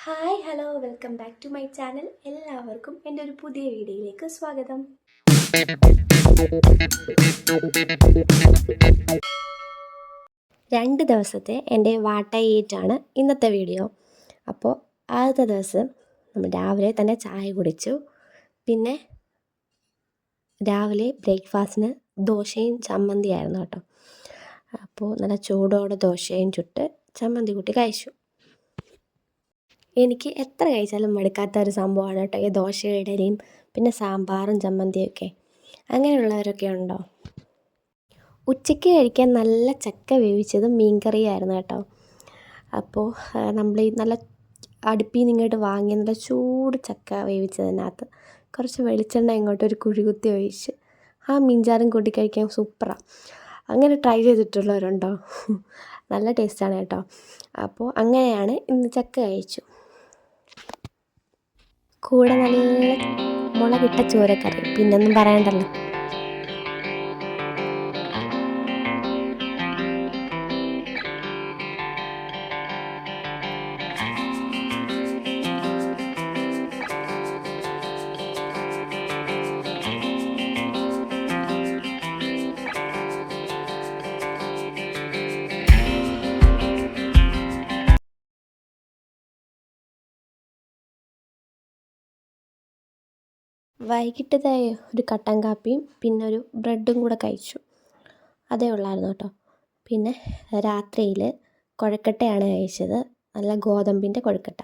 Hi hello welcome back to my channel. എല്ലാവർക്കും എൻ്റെ ഒരു പുതിയ വീഡിയോയിലേക്ക് സ്വാഗതം. രണ്ട് ദിവസത്തെ എൻ്റെ വാട്ടയേറ്റാണ് ഇന്നത്തെ വീഡിയോ. അപ്പോൾ ആദ്യത്തെ ദിവസം നമ്മൾ രാവിലെ തന്നെ ചായ കുടിച്ചു. പിന്നെ രാവിലെ ബ്രേക്ക്ഫാസ്റ്റിന് ദോശയും ചമ്മന്തിയായിരുന്നു കേട്ടോ. അപ്പോൾ നല്ല ചൂടോടെ ദോശയും ചുട്ട് ചമ്മന്തി കൂട്ടി കഴിച്ചു. എനിക്ക് എത്ര കഴിച്ചാലും മടുക്കാത്ത ഒരു സംഭവമാണ് കേട്ടോ ഈ ദോശയും ഇഡലിയും പിന്നെ സാമ്പാറും ചമ്മന്തിയൊക്കെ. അങ്ങനെയുള്ളവരൊക്കെ ഉണ്ടോ? ഉച്ചയ്ക്ക് കഴിക്കാൻ നല്ല ചക്ക വേവിച്ചതും മീൻകറിയായിരുന്നു കേട്ടോ. അപ്പോൾ നമ്മൾ ഈ നല്ല അടുപ്പിൽ നിന്ന് ഇങ്ങോട്ട് വാങ്ങിയ നല്ല ചൂട് ചക്ക വേവിച്ചതിനകത്ത് കുറച്ച് വെളിച്ചെണ്ണ ഇങ്ങോട്ട് ഒരു കുഴികുത്തി ഒഴിച്ച് ആ മീൻചാറും കൂട്ടി കഴിക്കാൻ സൂപ്പറാണ്. അങ്ങനെ ട്രൈ ചെയ്തിട്ടുള്ളവരുണ്ടോ? നല്ല ടേസ്റ്റാണ് കേട്ടോ. അപ്പോൾ അങ്ങനെയാണ് ഇന്ന് ചക്ക കഴിച്ചു. കൂടെ നല്ല മുളകിട്ട ചോരക്കറി, പിന്നൊന്നും പറയണ്ടല്ലോ. വൈകിട്ടത്തെ ഒരു കട്ടൻ കാപ്പിയും പിന്നെ ഒരു ബ്രെഡും കൂടെ കഴിച്ചു. അതേ ഉള്ളായിരുന്നു കേട്ടോ. പിന്നെ രാത്രിയിൽ കുഴക്കട്ടയാണ് കഴിച്ചത്, നല്ല ഗോതമ്പിൻ്റെ കുഴക്കട്ട.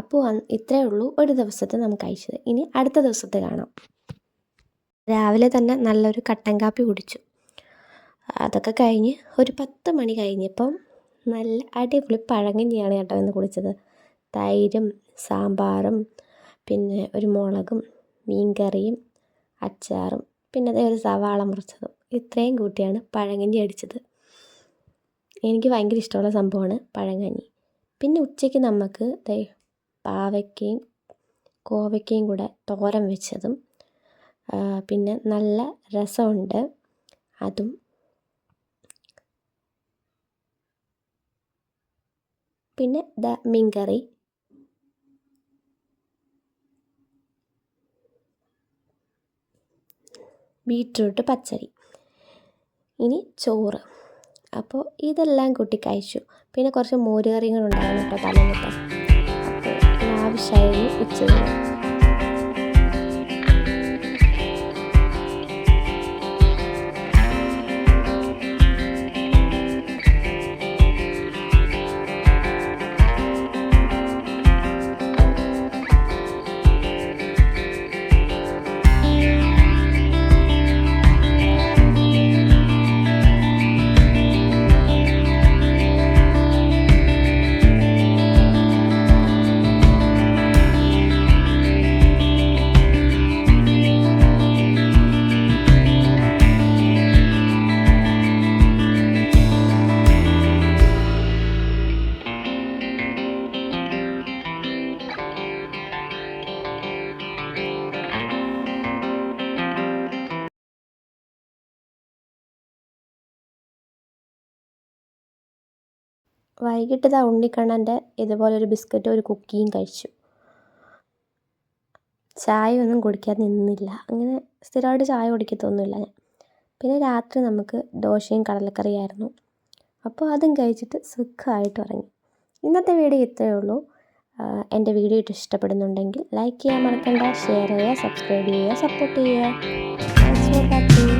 അപ്പോൾ ഇത്രയേ ഉള്ളൂ ഒരു ദിവസത്തെ നമുക്ക് കഴിച്ചത്. ഇനി അടുത്ത ദിവസത്തെ കാണാം. രാവിലെ തന്നെ നല്ലൊരു കട്ടൻ കാപ്പി കുടിച്ചു. അതൊക്കെ കഴിഞ്ഞ് ഒരു 10 മണി കഴിഞ്ഞപ്പം നല്ല അടിപൊളി പഴങ്കഞ്ഞിയാണ് കേട്ടോ ഇന്ന് കുടിച്ചത്. തൈരും സാമ്പാറും പിന്നെ ഒരു മുളകും മീൻകറിയും അച്ചാറും പിന്നെ അതേ ഒരു സവാള മുറിച്ചതും ഇത്രയും കൂട്ടിയാണ് പഴങ്കഞ്ഞി അടിച്ചത്. എനിക്ക് ഭയങ്കര ഇഷ്ടമുള്ള സംഭവമാണ് പഴങ്കഞ്ഞി. പിന്നെ ഉച്ചയ്ക്ക് നമുക്ക് പാവയ്ക്കയും കോവയ്ക്കയും കൂടെ തോരൻ വെച്ചതും പിന്നെ നല്ല രസമുണ്ട് അതും, പിന്നെ മീൻകറി, ബീറ്റ്റൂട്ട് പച്ചടി, ഇനി ചോറ്. അപ്പോൾ ഇതെല്ലാം കൂട്ടി കഴിച്ചു. പിന്നെ കുറച്ച് മോരുകറികളുണ്ടായിരുന്നു കേട്ടോ തലേന്നത്തെ. അപ്പോൾ ലാവിഷായി ഉച്ചയിൽ. വൈകിട്ട് ഉണ്ണിക്കണ്ണൻ്റെ ഇതുപോലൊരു ബിസ്ക്കറ്റും ഒരു കുക്കിയും കഴിച്ചു. ചായ ഒന്നും കുടിക്കാൻ നിന്നില്ല. അങ്ങനെ സ്ഥിരമായിട്ട് ചായ കുടിക്കത്തൊന്നുമില്ല ഞാൻ. പിന്നെ രാത്രി നമുക്ക് ദോശയും കടലക്കറിയായിരുന്നു. അപ്പോൾ അതും കഴിച്ചിട്ട് സുഖമായിട്ട് ഉറങ്ങി. ഇന്നത്തെ വീഡിയോ ഇത്രയേ ഉള്ളൂ. എൻ്റെ വീഡിയോ ഇഷ്ടപ്പെടുന്നുണ്ടെങ്കിൽ ലൈക്ക് ചെയ്യാൻ മറക്കണ്ട, ഷെയർ ചെയ്യുക, സബ്സ്ക്രൈബ് ചെയ്യുക, സപ്പോർട്ട് ചെയ്യുക. Thanks for watching.